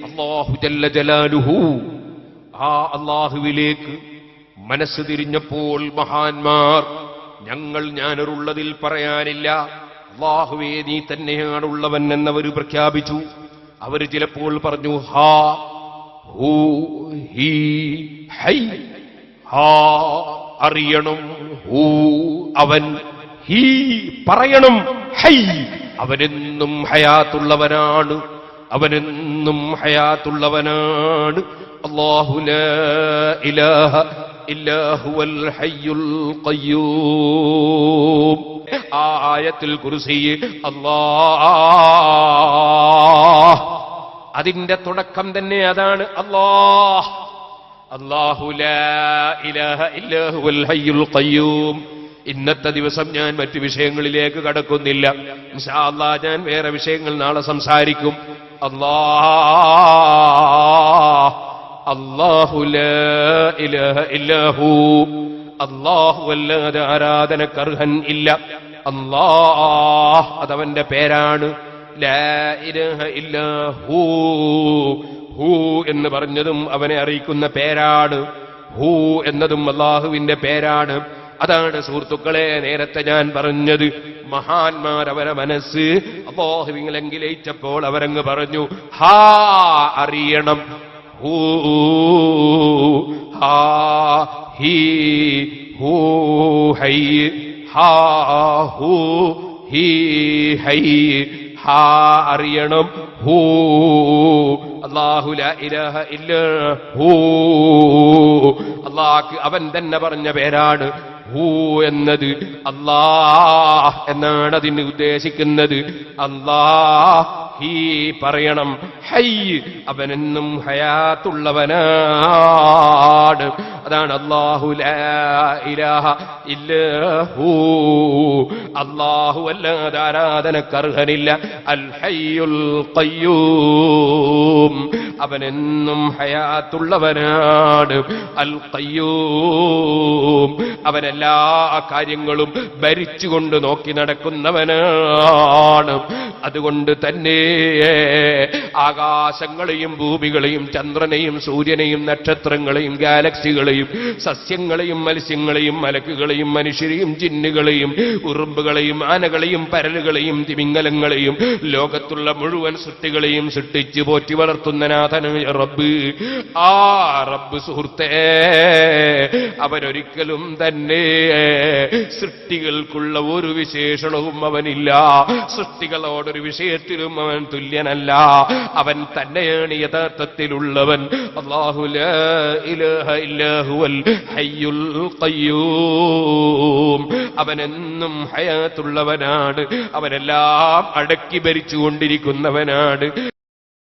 അല്ലാഹു ജല്ല ജലാലുഹു ആ അല്ലാഹുവിലേക്ക് മനസ്സ് തിരിഞ്ഞപ്പോൾ മഹാന്മാർ ഞാനൊരുള്ളതിൽ പറയാനില്ല, അല്ലാഹുവേ നീ തന്നെയാണുള്ളവൻ എന്നവർ പ്രഖ്യാപിച്ചു. അവർ ചിലപ്പോൾ പറഞ്ഞു ഹാ ഹൂ ഹീ ഹൈ, ഹാ അറിയണം, ഹൂ അവൻ, ഹീ പറയണം, ഹൈ അവനെന്നും ഹയാത്തുള്ളവനാണ്, അവനെന്നും ഹയാത്തുള്ളവനാണ്. അല്ലാഹു ലാ ഇലാഹ ഇല്ലാ ഹുവൽ ഹയ്യുൽ ഖയ്യൂം. ആ ആയത്തുൽ കുർസി അല്ലാഹ്, അതിന്റെ തുടക്കം തന്നെ അതാണ്. അല്ലാഹു ലാ ഇലാഹ ഇല്ലാ ഹുവൽ ഹയ്യുൽ ഖയ്യൂം. ഇന്നത്തെ ദിവസം ഞാൻ മറ്റു വിഷയങ്ങളിലേക്ക് കടക്കുന്നില്ല. ഇൻഷാ അല്ലാഹ് ഞാൻ വേറെ വിഷയങ്ങൾ നാളെ സംസാരിക്കും. അല്ലാഹു ലാ ഇലാഹ ഇല്ലാഹു, അല്ലാഹു അല്ലാതെ ആരാധനക്കർഹൻ ഇല്ല. അല്ലാഹ് അതവന്റെ പേരാണ്. ലാ ഇലാഹ ഇല്ലാഹു, ഹു എന്ന് പറഞ്ഞതും അവനെ അറിയിക്കുന്ന പേരാണ്. ഹു എന്നതും അല്ലാഹുവിന്റെ പേരാണ്. അതാണ് സുഹൃത്തുക്കളെ നേരത്തെ ഞാൻ പറഞ്ഞത്. മഹാന്മാർ അവരെ മനസ്സ് അല്ലാഹുവിലെങ്കിലേറ്റപ്പോൾ അവരങ്ങ് പറഞ്ഞു ഹാ അറിയണം, ഹൂ ഹാ ഹീ ഹൂ ഹൈ, ഹാ ഹൂ ഹീ ഹൈ, ഹാ അറിയണം, ഹൂ അല്ലാഹു ലാ ഇലാഹ ഇല്ലാ ഹൂ. അല്ലാഹ് അവൻ തന്നെ പറഞ്ഞ പേരാണ് ഹൂ എന്നത്. അല്ലാഹ് എന്നാണ് അതിന് ഉദ്ദേശിക്കുന്നത്. അല്ലാഹ് ഹീ പറയണം, ഹൈ അവനെന്നും ഹയാത്തുള്ളവനാണ്. അതാണ് അല്ലാഹു ലാ ഇലാഹ ഇല്ലാഹു, അല്ലാഹു അല്ലാതെ ആരാധനക്കർഹനില്ല. അൽ ഹയ്യുൽ ഖയ്യൂം അവനെന്നും ഹയാത്തുള്ളവനാണ്. അൽ ഖയ്യൂം അവനെല്ലാ കാര്യങ്ങളും ഭരിച്ചുകൊണ്ട് നോക്കി നടക്കുന്നവനാണ്. അതുകൊണ്ട് തന്നെ ആകാശങ്ങളെയും ഭൂമികളെയും ചന്ദ്രനെയും സൂര്യനെയും നക്ഷത്രങ്ങളെയും ഗാലക്സികളെയും സസ്യങ്ങളെയും മത്സ്യങ്ങളെയും മലക്കുകളെയും മനുഷ്യരെയും ജിന്നുകളെയും ഉറുമ്പുകളെയും ആനകളെയും പരലുകളെയും തിമിംഗലങ്ങളെയും ലോകത്തുള്ള മുഴുവൻ സൃഷ്ടികളെയും സൃഷ്ടിച്ച് പോറ്റി വളർത്തുന്ന നാഥനായ റബ്ബ്, ആ റബ്ബ് സുഹൃത്തേ അവനൊരിക്കലും തന്നെ സൃഷ്ടികൾക്കുള്ള ഒരു വിശേഷണവും അവനില്ല. സൃഷ്ടികളോടൊരു വിഷയത്തിലും അവൻ തുല്യനല്ല. അവൻ തന്നെയാണ് യഥാർത്ഥത്തിലുള്ളവൻ. അല്ലാഹു ലാ ഇലാഹ ഇല്ലാ ഹുവൽ ഹയ്യുൽ ഖയ്യൂം അവനെന്നും ഹയാത്തുള്ളവനാണ്. അവനെല്ലാം അടക്കി ഭരിച്ചുകൊണ്ടിരിക്കുന്നവനാണ്.